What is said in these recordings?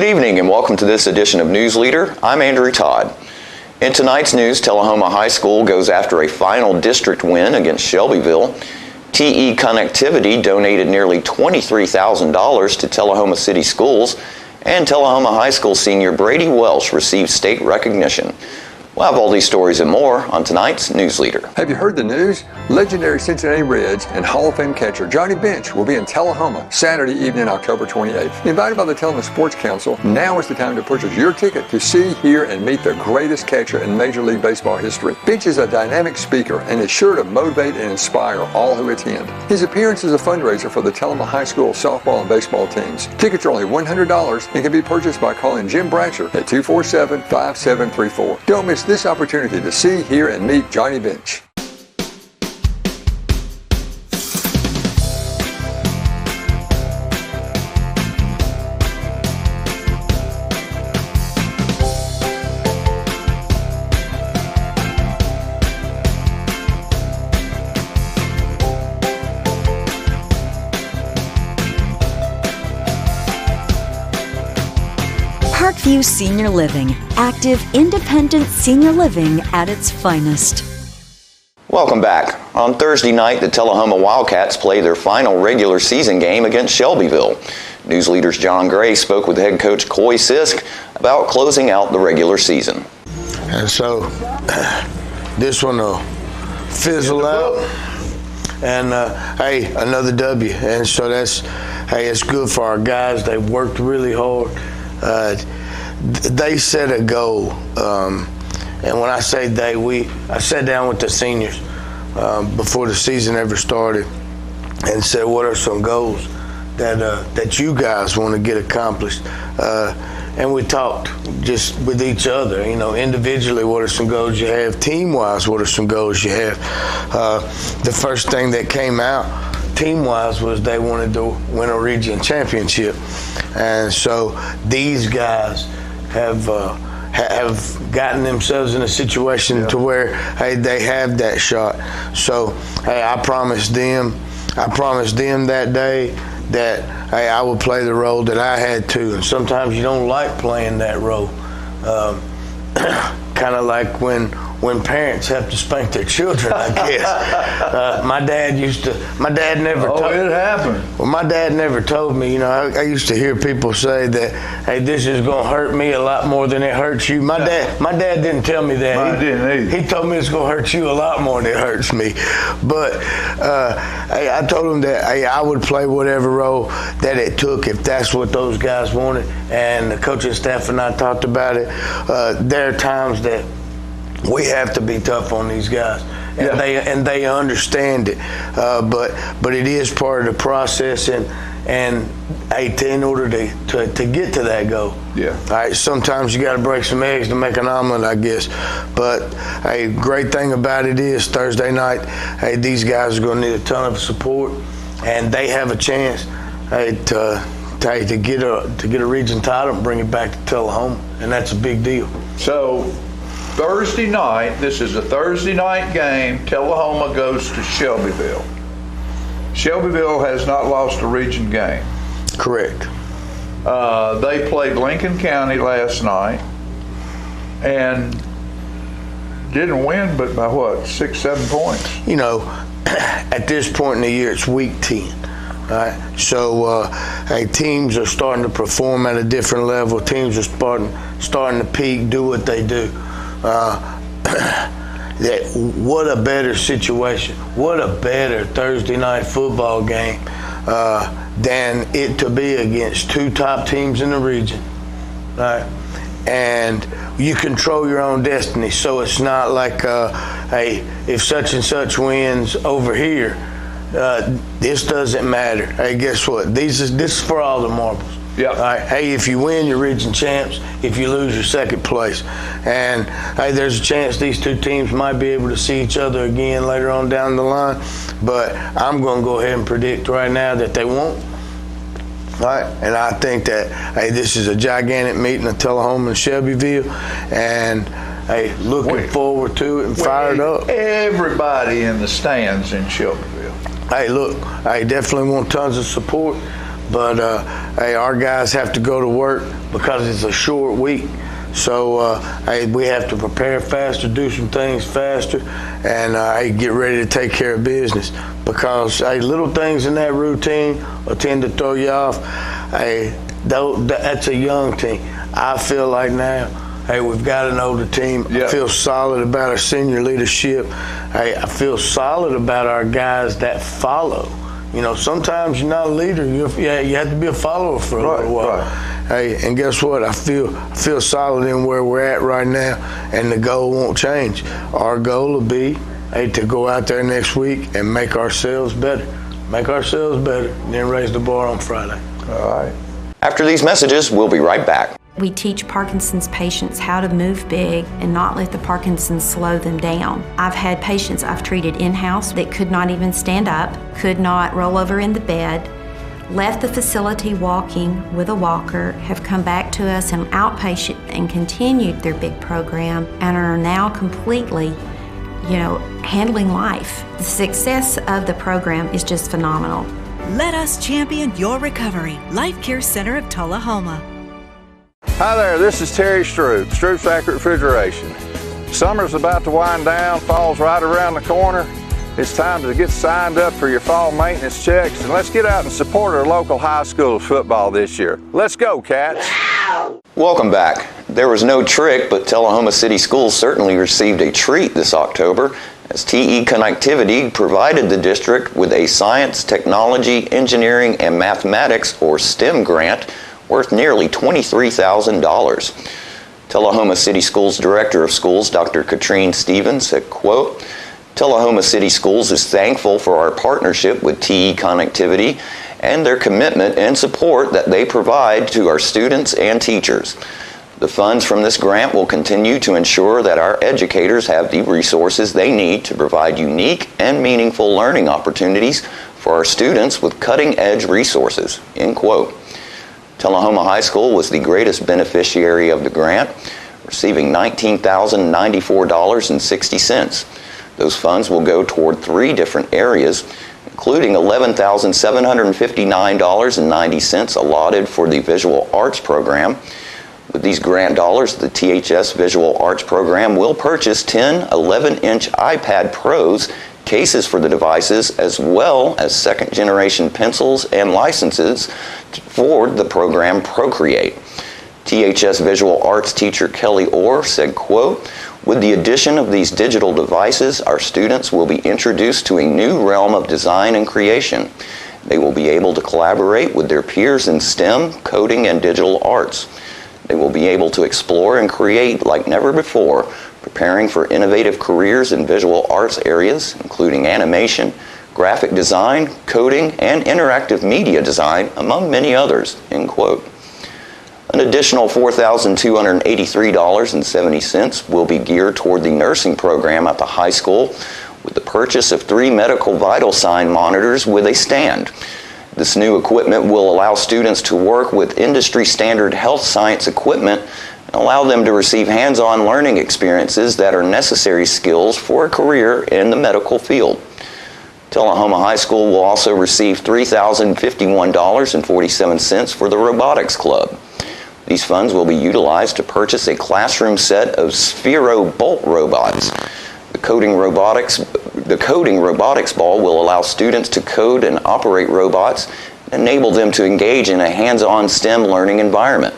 evening and welcome to this edition of News Leader. I'm Andrew Todd. In tonight's news, Tullahoma High School goes after a final district win against Shelbyville. TE Connectivity donated nearly $23,000 to Tullahoma City Schools, and Tullahoma High School senior Brady Welsh received state recognition. We'll have all these stories and more on tonight's News Leader. Have you heard the news? Legendary Cincinnati Reds and Hall of Fame catcher Johnny Bench will be in Tullahoma Saturday evening, October 28th. Invited by the Tullahoma Sports Council, now is the time to purchase your ticket to see, hear, and meet the greatest catcher in Major League Baseball history. Bench is a dynamic speaker and is sure to motivate and inspire all who attend. His appearance is a fundraiser for the Tullahoma High School softball and baseball teams. Tickets are only $100 and can be purchased by calling Jim Bratcher at 247-5734. Don't miss this opportunity to see, hear, and meet Johnny Bench. Parkview Senior Living, active, independent senior living at its finest. Welcome back. On Thursday night, the Tullahoma Wildcats played their final regular season game against Shelbyville. News Leader's John Gray spoke with head coach Coy Sisk about closing out the regular season. And so this one will fizzle out, and hey, another W. And so it's good for our guys. They worked really hard. They set a goal, and when I say they, I sat down with the seniors before the season ever started and said, what are some goals that you guys want to get accomplished? And we talked just with each other, individually, what are some goals you have? Team-wise, what are some goals you have? The first thing that came out team-wise was they wanted to win a region championship. And so these guys have gotten themselves in a situation to where, hey, they have that shot. So, hey, I promised them that day that, hey, I would play the role that I had to. And sometimes you don't like playing that role. Kind of like when parents have to spank their children, I guess. My dad never told me. It happened. Well, my dad never told me, I used to hear people say that, hey, this is going to hurt me a lot more than it hurts you. My dad didn't tell me that. Mine didn't either. He told me it's going to hurt you a lot more than it hurts me. But hey, I told him that, hey, I would play whatever role that it took if that's what those guys wanted. And the coaching staff and I talked about it. There are times that we have to be tough on these guys, and they understand it. But it is part of the process, and hey, in order to get to that goal, all right, sometimes you got to break some eggs to make an omelet, I guess. But hey, great thing about it is Thursday night, hey, these guys are going to need a ton of support, and they have a chance, hey, to get a region title and bring it back to Tullahoma, and that's a big deal. So Thursday night, this is a Thursday night game, Tullahoma goes to Shelbyville. Shelbyville has not lost a region game. Correct. They played Lincoln County last night and didn't win, but by what, 6-7 points? At this point in the year, it's week 10. Right? So, hey, teams are starting to perform at a different level. Teams are starting to peak, do what they do. What a better situation, what a better Thursday night football game than it to be against two top teams in the region, right? And you control your own destiny, so it's not like, hey, if such and such wins over here, this doesn't matter. Hey, guess what? This is for all the marbles. Yeah. All right. Hey, if you win, you're region champs. If you lose, you're second place. And hey, there's a chance these two teams might be able to see each other again later on down the line. But I'm going to go ahead and predict right now that they won't. All right. And I think that, hey, this is a gigantic meeting of Tullahoma and Shelbyville. And hey, looking forward to it and fired up. Everybody in the stands in Shelbyville. Hey, look, I definitely want tons of support. but hey, our guys have to go to work because it's a short week. So hey, we have to prepare faster, do some things faster, and hey, get ready to take care of business. Because hey, little things in that routine will tend to throw you off. Hey, that's a young team. I feel like now, hey, we've got an older team. Yep. I feel solid about our senior leadership. Hey, I feel solid about our guys that follow. You know, sometimes you're not a leader. You have to be a follower for a little while. Right. Hey, and guess what? I feel solid in where we're at right now, and the goal won't change. Our goal will be, hey, to go out there next week and make ourselves better. Make ourselves better, and then raise the bar on Friday. All right. After these messages, we'll be right back. We teach Parkinson's patients how to move big and not let the Parkinson's slow them down. I've had patients I've treated in-house that could not even stand up, could not roll over in the bed, left the facility walking with a walker, have come back to us in outpatient and continued their big program and are now completely, handling life. The success of the program is just phenomenal. Let us champion your recovery. Life Care Center of Tullahoma. Hi there, this is Terry Stroop, Stroop's Accurate Refrigeration. Summer's about to wind down, fall's right around the corner. It's time to get signed up for your fall maintenance checks, and let's get out and support our local high school football this year. Let's go, Cats! Welcome back. There was no trick, but Tullahoma City Schools certainly received a treat this October as TE Connectivity provided the district with a science, technology, engineering, and mathematics, or STEM grant worth nearly $23,000. Tullahoma City Schools Director of Schools, Dr. Katrine Stevens, said, quote, Tullahoma City Schools is thankful for our partnership with TE Connectivity and their commitment and support that they provide to our students and teachers. The funds from this grant will continue to ensure that our educators have the resources they need to provide unique and meaningful learning opportunities for our students with cutting-edge resources, end quote. Tullahoma High School was the greatest beneficiary of the grant, receiving $19,094.60. Those funds will go toward 3 different areas, including $11,759.90 allotted for the Visual Arts Program. With these grant dollars, the THS Visual Arts Program will purchase 10 11-inch iPad Pros cases for the devices, as well as second-generation pencils and licenses for the program Procreate. THS Visual Arts teacher Kelly Orr said, quote, with the addition of these digital devices, our students will be introduced to a new realm of design and creation. They will be able to collaborate with their peers in STEM, coding, and digital arts. They will be able to explore and create like never before, preparing for innovative careers in visual arts areas, including animation, graphic design, coding, and interactive media design, among many others, end quote. An additional $4,283.70 will be geared toward the nursing program at the high school with the purchase of 3 medical vital sign monitors with a stand. This new equipment will allow students to work with industry-standard health science equipment and allow them to receive hands-on learning experiences that are necessary skills for a career in the medical field. Tullahoma High School will also receive $3,051.47 for the Robotics Club. These funds will be utilized to purchase a classroom set of Sphero Bolt robots. The coding robotics ball will allow students to code and operate robots and enable them to engage in a hands-on STEM learning environment.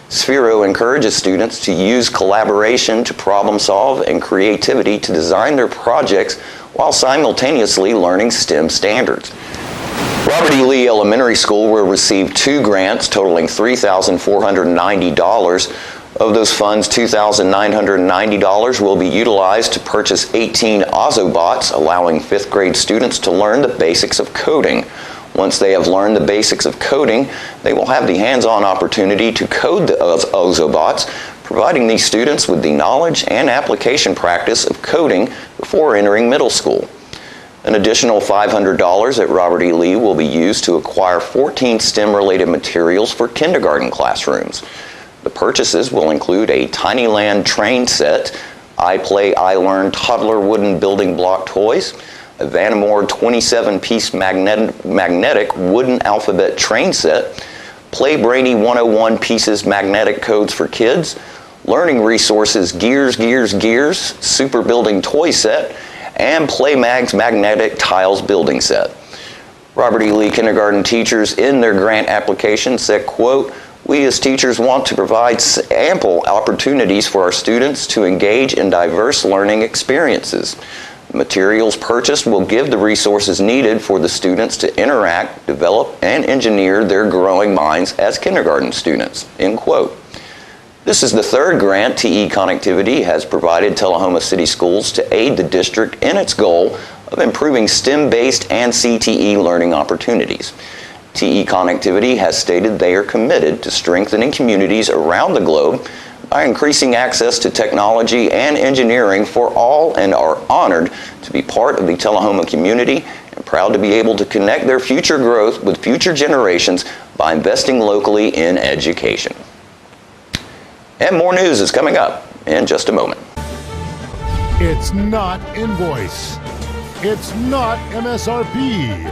Sphero encourages students to use collaboration to problem solve and creativity to design their projects while simultaneously learning STEM standards. Robert E. Lee Elementary School will receive 2 grants totaling $3,490. Of those funds, $2,990 will be utilized to purchase 18 Ozobots, allowing 5th grade students to learn the basics of coding. Once they have learned the basics of coding, they will have the hands-on opportunity to code the Ozobots, providing these students with the knowledge and application practice of coding before entering middle school. An additional $500 at Robert E. Lee will be used to acquire 14 STEM-related materials for kindergarten classrooms. The purchases will include a Tinyland train set, iPlay, iLearn toddler wooden building block toys, a Vanamore 27-piece magnetic wooden alphabet train set, Play Brainy 101 pieces magnetic codes for kids, learning resources Gears, super building toy set, and Play Mag's magnetic tiles building set. Robert E. Lee kindergarten teachers in their grant application said, quote, "We as teachers want to provide ample opportunities for our students to engage in diverse learning experiences. The materials purchased will give the resources needed for the students to interact, develop, and engineer their growing minds as kindergarten students," end quote. This is the third grant TE Connectivity has provided Tullahoma City Schools to aid the district in its goal of improving STEM-based and CTE learning opportunities. TE Connectivity has stated they are committed to strengthening communities around the globe by increasing access to technology and engineering for all, and are honored to be part of the Tullahoma community and proud to be able to connect their future growth with future generations by investing locally in education. And more news is coming up in just a moment. It's not invoice. It's not MSRP.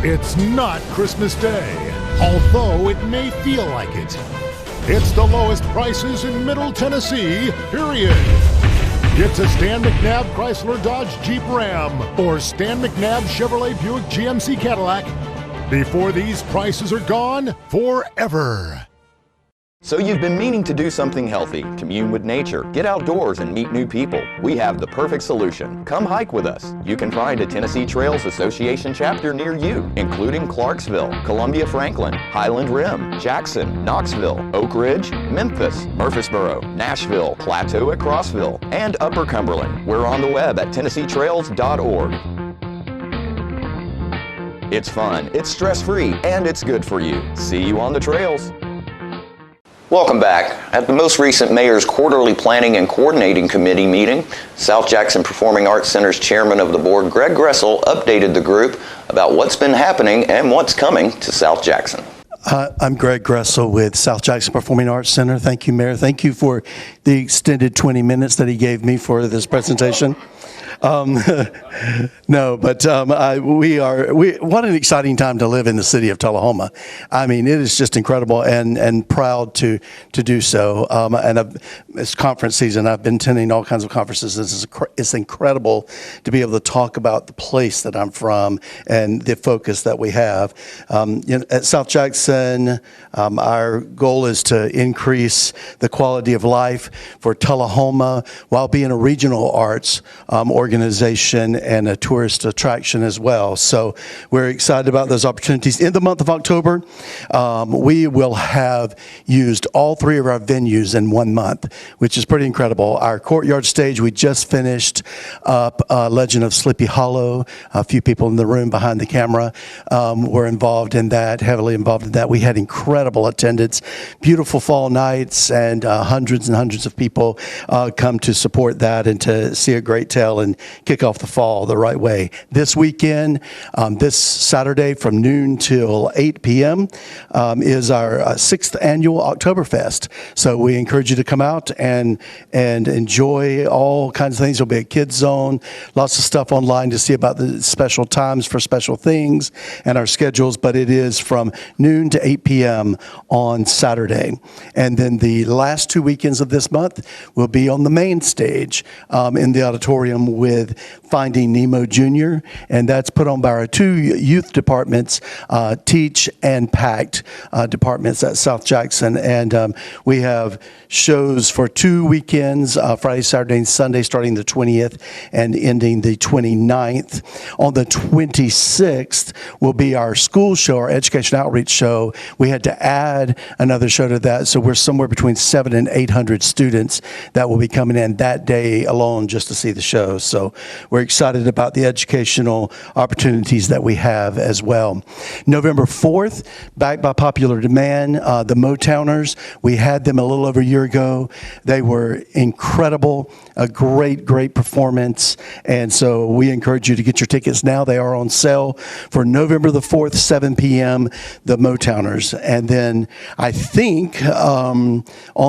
It's not Christmas Day, although it may feel like it. It's the lowest prices in Middle Tennessee, period. It's a Stan McNabb Chrysler Dodge Jeep Ram or Stan McNabb Chevrolet Buick GMC Cadillac before these prices are gone forever. So you've been meaning to do something healthy, commune with nature, get outdoors and meet new people. We have the perfect solution. Come hike with us. You can find a Tennessee Trails Association chapter near you, including Clarksville, Columbia Franklin, Highland Rim, Jackson, Knoxville, Oak Ridge, Memphis, Murfreesboro, Nashville, Plateau at Crossville, and Upper Cumberland. We're on the web at TennesseeTrails.org. It's fun, it's stress-free, and it's good for you. See you on the trails. Welcome back. At the most recent Mayor's Quarterly Planning and Coordinating Committee meeting, South Jackson Performing Arts Center's Chairman of the Board, Greg Gressel, updated the group about what's been happening and what's coming to South Jackson. I'm Greg Gressel with South Jackson Performing Arts Center. Thank you, Mayor. Thank you for the extended 20 minutes that he gave me for this presentation. No, but what an exciting time to live in the city of Tullahoma. I mean, it is just incredible and proud to do so. It's conference season. I've been attending all kinds of conferences. It's incredible to be able to talk about the place that I'm from and the focus that we have. At South Jackson, our goal is to increase the quality of life for Tullahoma while being a regional arts organization and a tourist attraction as well. So we're excited about those opportunities. In the month of October, we will have used all three of our venues in 1 month, which is pretty incredible. Our courtyard stage, we just finished up Legend of Sleepy Hollow. A few people in the room behind the camera were involved in that, heavily involved in that. We had incredible attendance, beautiful fall nights, and hundreds of people come to support that and to see a great tale and kick off the fall the right way. This weekend, this Saturday from noon till 8 p.m. Is our 6th annual Oktoberfest. So we encourage you to come out and enjoy all kinds of things. There'll be a kids zone, lots of stuff online to see about the special times for special things and our schedules, but it is from noon to 8 p.m. on Saturday. And then the last 2 weekends of this month will be on the main stage in the auditorium with Finding Nemo Jr., and that's put on by our two youth departments, Teach and Pact departments at South Jackson. And we have shows for 2 weekends, Friday, Saturday, and Sunday, starting the 20th and ending the 29th. On the 26th will be our school show, our education outreach show. We had to add another show to that, so we're somewhere between 700 and 800 students that will be coming in that day alone just to see the show. So we're excited about the educational opportunities that we have as well. November 4th, back by popular demand, the Motowners. We had them a little over a year ago. They were incredible, a great performance. And so we encourage you to get your tickets now. They are on sale for November the 4th, 7 p.m. The Motowners Towners. And then I think on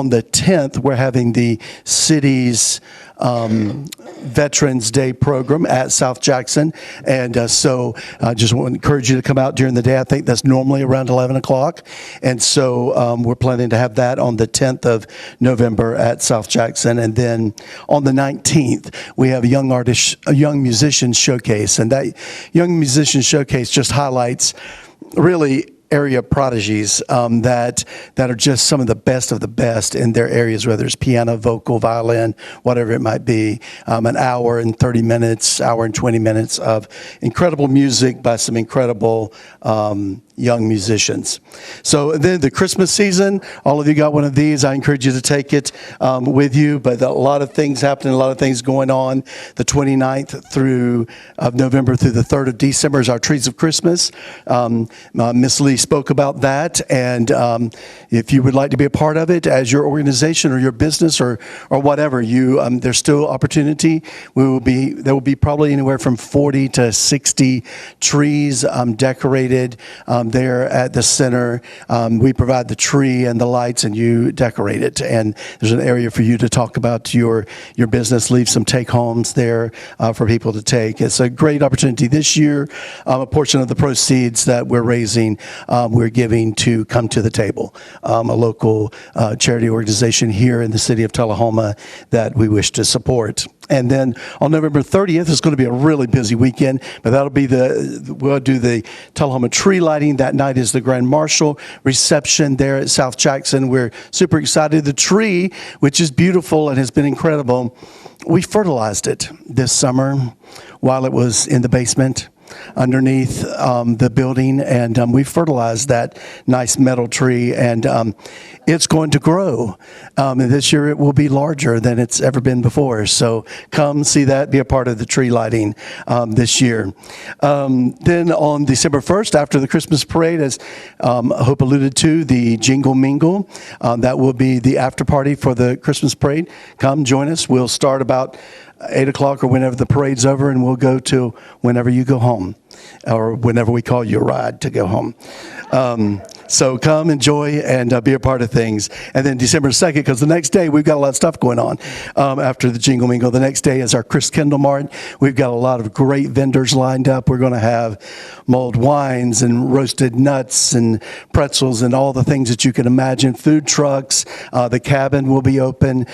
the 10th, we're having the city's Veterans Day program at South Jackson. And so I just want to encourage you to come out during the day. I think that's normally around 11 o'clock. And so we're planning to have that on the 10th of November at South Jackson. And then on the 19th, we have a young musician showcase. And that young musician showcase just highlights really area prodigies that are just some of the best in their areas, whether it's piano, vocal, violin, whatever it might be. An hour and 30 minutes, hour and 20 minutes of incredible music by some incredible young musicians. So then the Christmas season, all of you got one of these. I encourage you to take it with you, but a lot of things happening, a lot of things going on. The 29th of November through the 3rd of December is our Trees of Christmas. Miss Lee spoke about that, and if you would like to be a part of it as your organization or your business or whatever, there's still opportunity. There will be probably anywhere from 40 to 60 trees decorated there at the center. We provide the tree and the lights, and you decorate it. And there's an area for you to talk about your business, leave some take-homes there for people to take. It's a great opportunity. This year, a portion of the proceeds that we're raising, we're giving to Come to the Table, a local charity organization here in the city of Tullahoma that we wish to support. And then on November 30th, it's going to be a really busy weekend, but that'll be we'll do the Tullahoma tree lighting. That night is the Grand Marshal reception there at South Jackson. We're super excited. The tree, which is beautiful and has been incredible, we fertilized it this summer while it was in the basement underneath the building, and we fertilized that nice metal tree, and it's going to grow. And this year it will be larger than it's ever been before. So come see that, be a part of the tree lighting this year. Then on December 1st, after the Christmas parade, as Hope alluded to, the Jingle Mingle, that will be the after party for the Christmas parade. Come join us. We'll start about 8 o'clock or whenever the parade's over, and we'll go to whenever you go home or whenever we call you a ride to go home. So come, enjoy, and be a part of things. And then December 2nd, because the next day we've got a lot of stuff going on after the Jingle Mingle. The next day is our Chris Kendall Mart. We've got a lot of great vendors lined up. We're going to have mulled wines and roasted nuts and pretzels and all the things that you can imagine. Food trucks. The cabin will be open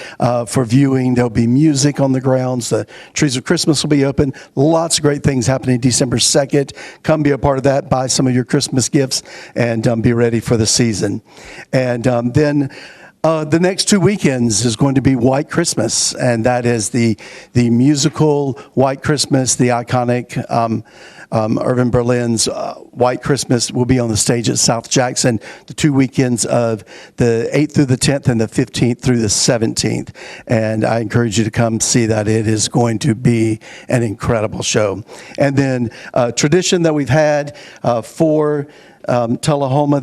for viewing. There'll be music on the grounds. The Trees of Christmas will be open. Lots of great things happening December 2nd. Come be a part of that. Buy some of your Christmas gifts and be ready for the season. And then the next 2 weekends is going to be White Christmas, and that is the musical White Christmas, the iconic Irving Berlin's White Christmas will be on the stage at South Jackson the 2 weekends of the 8th through the 10th and the 15th through the 17th. And I encourage you to come see that. It is going to be an incredible show. And then tradition that we've had for Tullahoma,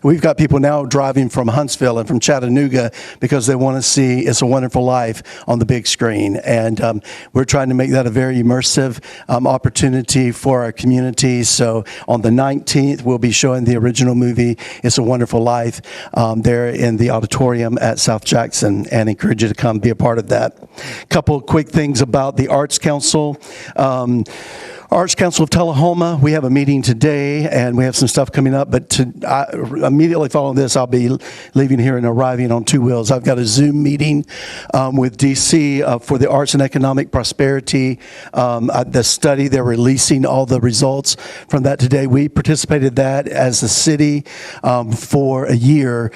we've got people now driving from Huntsville and from Chattanooga because they want to see It's a Wonderful Life on the big screen. And we're trying to make that a very immersive opportunity for our community. So on the 19th, we'll be showing the original movie, It's a Wonderful Life, there in the auditorium at South Jackson, and encourage you to come be a part of that. A couple quick things about the Arts Council. Arts Council of Tullahoma, we have a meeting today, and we have some stuff coming up, but immediately following this, I'll be leaving here and arriving on two wheels. I've got a Zoom meeting with DC for the Arts and Economic Prosperity, the study. They're releasing all the results from that today. We participated in that as a city for a year.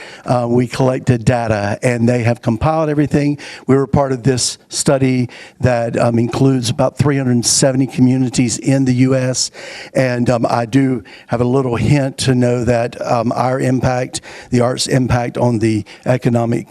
We collected data, and they have compiled everything. We were part of this study that includes about 370 communities in the U.S., and I do have a little hint to know that our impact, the arts impact on the economic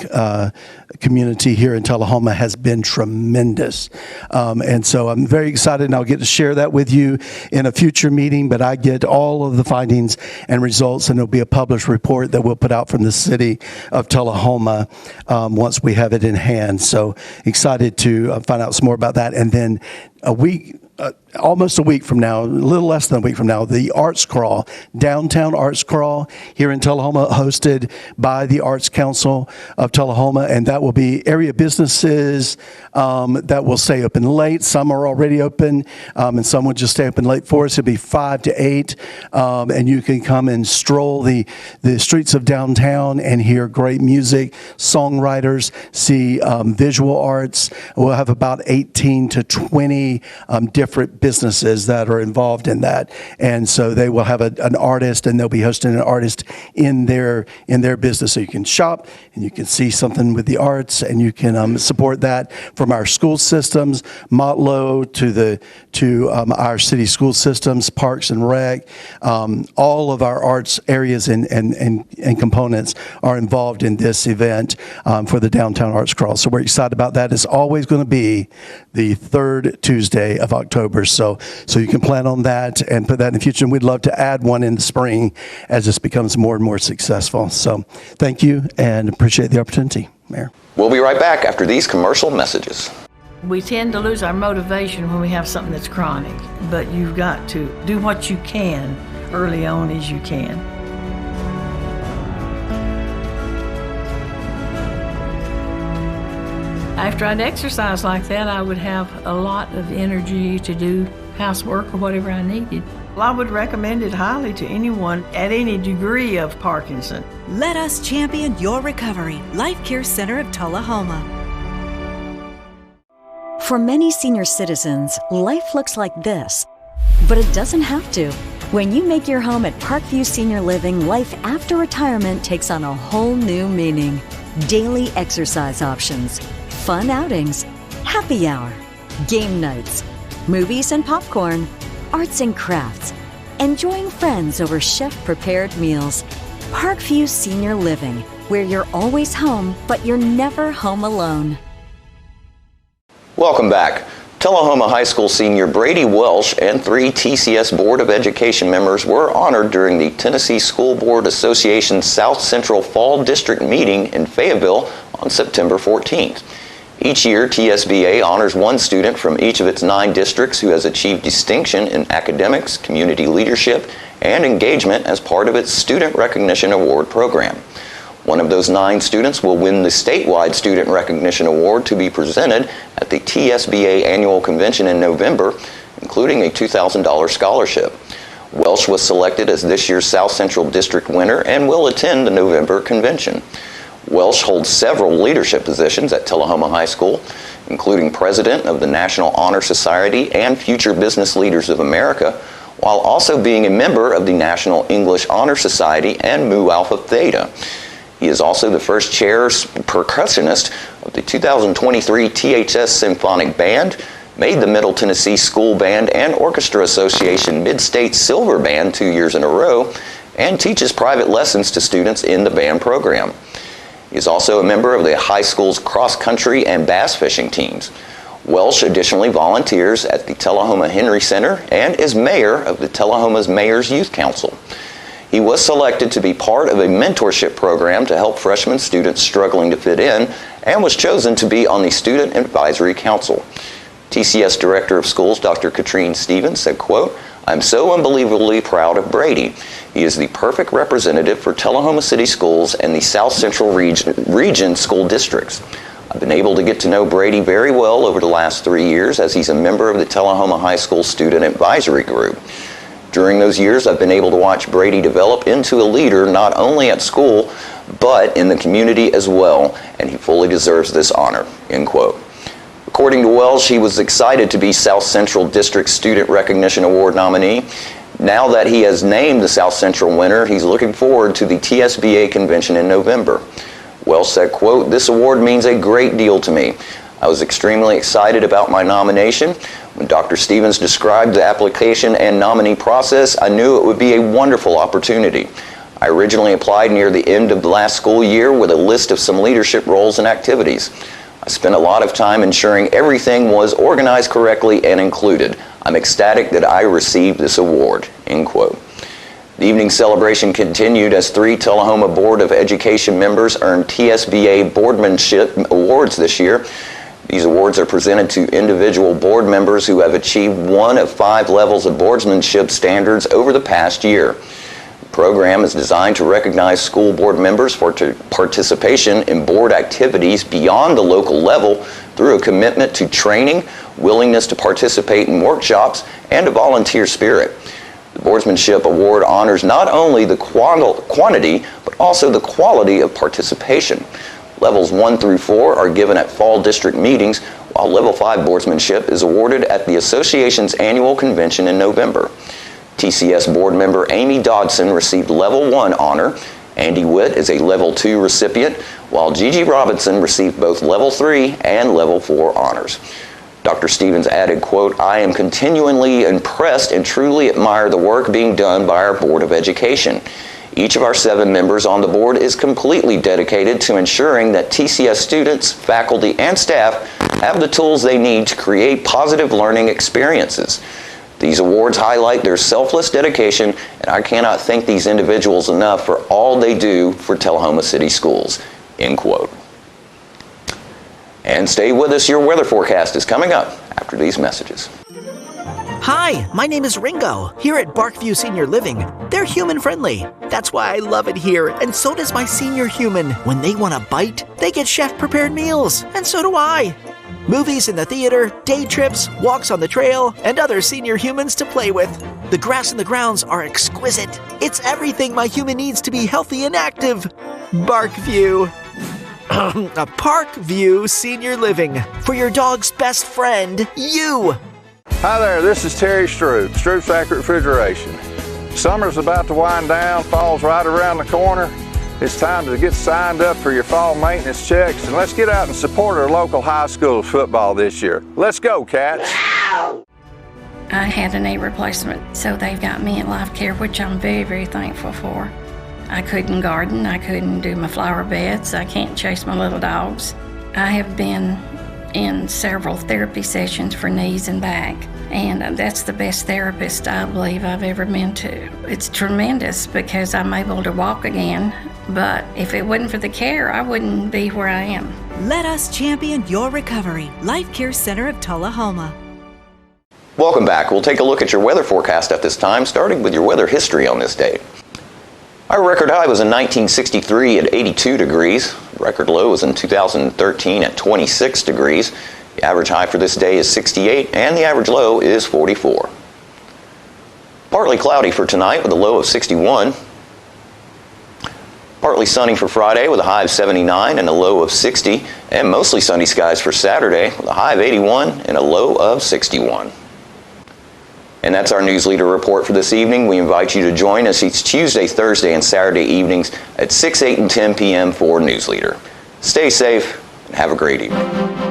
community here in Tullahoma has been tremendous. And so I'm very excited, and I'll get to share that with you in a future meeting, but I get all of the findings and results, and there'll be a published report that we'll put out from the city of Tullahoma once we have it in hand. So excited to find out some more about that. And then almost a week from now, a little less than a week from now, the Arts Crawl, Downtown Arts Crawl here in Tullahoma, hosted by the Arts Council of Tullahoma, and that will be area businesses that will stay open late. Some are already open, and some will just stay open late for us. It'll be 5 to 8, and you can come and stroll the streets of downtown and hear great music, songwriters, see visual arts. We'll have about 18 to 20 different businesses that are involved in that, and so they will have an artist, and they'll be hosting an artist in their business, so you can shop and you can see something with the arts, and you can support that from our school systems, Motlow to our city school systems, Parks and Rec. All of our arts areas and components are involved in this event for the Downtown Arts Crawl. So we're excited about that. It's always going to be the third Tuesday of October. So you can plan on that and put that in the future. And we'd love to add one in the spring as this becomes more and more successful. So thank you and appreciate the opportunity, Mayor. We'll be right back after these commercial messages. We tend to lose our motivation when we have something that's chronic, but you've got to do what you can early on as you can. After I'd exercise like that, I would have a lot of energy to do housework or whatever I needed. Well, I would recommend it highly to anyone at any degree of Parkinson. Let us champion your recovery. Life Care Center of Tullahoma. For many senior citizens, life looks like this, but it doesn't have to. When you make your home at Parkview Senior Living, life after retirement takes on a whole new meaning. Daily exercise options, fun outings, happy hour, game nights, movies and popcorn, arts and crafts, enjoying friends over chef-prepared meals. Parkview Senior Living, where you're always home, but you're never home alone. Welcome back. Tullahoma High School senior Brady Welsh and 3 TCS Board of Education members were honored during the Tennessee School Board Association South Central Fall District meeting in Fayetteville on September 14th. Each year, TSBA honors one student from each of its 9 districts who has achieved distinction in academics, community leadership, and engagement as part of its Student Recognition Award program. One of those 9 students will win the statewide Student Recognition Award to be presented at the TSBA Annual Convention in November, including a $2,000 scholarship. Welsh was selected as this year's South Central District winner and will attend the November convention. Welsh holds several leadership positions at Tullahoma High School, including president of the National Honor Society and Future Business Leaders of America, while also being a member of the National English Honor Society and Mu Alpha Theta. He is also the first chair percussionist of the 2023 THS Symphonic Band, made the Middle Tennessee School Band and Orchestra Association Mid-State Silver Band 2 years in a row, and teaches private lessons to students in the band program. He is also a member of the high school's cross-country and bass fishing teams. Welsh additionally volunteers at the Tullahoma Henry Center and is mayor of the Tullahoma's Mayor's Youth Council. He was selected to be part of a mentorship program to help freshman students struggling to fit in and was chosen to be on the Student Advisory Council. TCS Director of Schools Dr. Katrine Stevens said, quote, "I'm so unbelievably proud of Brady. He is the perfect representative for Tullahoma City Schools and the South Central Region school districts. I've been able to get to know Brady very well over the last 3 years as he's a member of the Tullahoma High School Student Advisory Group. During those years, I've been able to watch Brady develop into a leader not only at school, but in the community as well, and he fully deserves this honor," end quote. According to Welsh, he was excited to be South Central District Student Recognition Award nominee. Now that he has named the South Central winner, he's looking forward to the TSBA convention in November. Welsh said, quote, "This award means a great deal to me. I was extremely excited about my nomination. When Dr. Stevens described the application and nominee process, I knew it would be a wonderful opportunity. I originally applied near the end of the last school year with a list of some leadership roles and activities. I spent a lot of time ensuring everything was organized correctly and included. I'm ecstatic that I received this award," end quote. The evening celebration continued as 3 Tullahoma Board of Education members earned TSBA Boardmanship Awards this year. These awards are presented to individual board members who have achieved one of 5 levels of boardsmanship standards over the past year. The program is designed to recognize school board members for participation in board activities beyond the local level through a commitment to training, willingness to participate in workshops, and a volunteer spirit. The Boardsmanship Award honors not only the quantity, but also the quality of participation. Levels 1 through 4 are given at fall district meetings, while Level 5 boardsmanship is awarded at the association's annual convention in November. TCS board member Amy Dodson received Level 1 honor. Andy Witt is a Level 2 recipient, while Gigi Robinson received both Level 3 and Level 4 honors. Dr. Stevens added, quote, "I am continually impressed and truly admire the work being done by our Board of Education. Each of our 7 members on the board is completely dedicated to ensuring that TCS students, faculty, and staff have the tools they need to create positive learning experiences. These awards highlight their selfless dedication, and I cannot thank these individuals enough for all they do for Tullahoma City Schools," end quote. And stay with us, your weather forecast is coming up after these messages. Hi, my name is Ringo. Here at Barkview Senior Living, they're human-friendly. That's why I love it here, and so does my senior human. When they want a bite, they get chef-prepared meals, and so do I. Movies in the theater, day trips, walks on the trail, and other senior humans to play with. The grass and the grounds are exquisite. It's everything my human needs to be healthy and active. Barkview. A Parkview Senior Living. For your dog's best friend, you. Hi there, this is Terry Stroop, Stroop's Accurate Refrigeration. Summer's about to wind down, fall's right around the corner. It's time to get signed up for your fall maintenance checks, and let's get out and support our local high school football this year. Let's go, Cats! I had a knee replacement, so they've got me in life care, which I'm very, very thankful for. I couldn't garden, I couldn't do my flower beds, I can't chase my little dogs. I have been in several therapy sessions for knees and back, and that's the best therapist I believe I've ever been to. It's tremendous because I'm able to walk again, but if it wasn't for the care, I wouldn't be where I am. Let us champion your recovery. Life Care Center of Tullahoma. Welcome back. We'll take a look at your weather forecast at this time, starting with your weather history on this date. Our record high was in 1963 at 82 degrees. Record low was in 2013 at 26 degrees. The average high for this day is 68 and the average low is 44. Partly cloudy for tonight with a low of 61. Partly sunny for Friday with a high of 79 and a low of 60. And mostly sunny skies for Saturday with a high of 81 and a low of 61. And that's our News Leader report for this evening. We invite you to join us each Tuesday, Thursday, and Saturday evenings at 6, 8, and 10 p.m. for News Leader. Stay safe and have a great evening.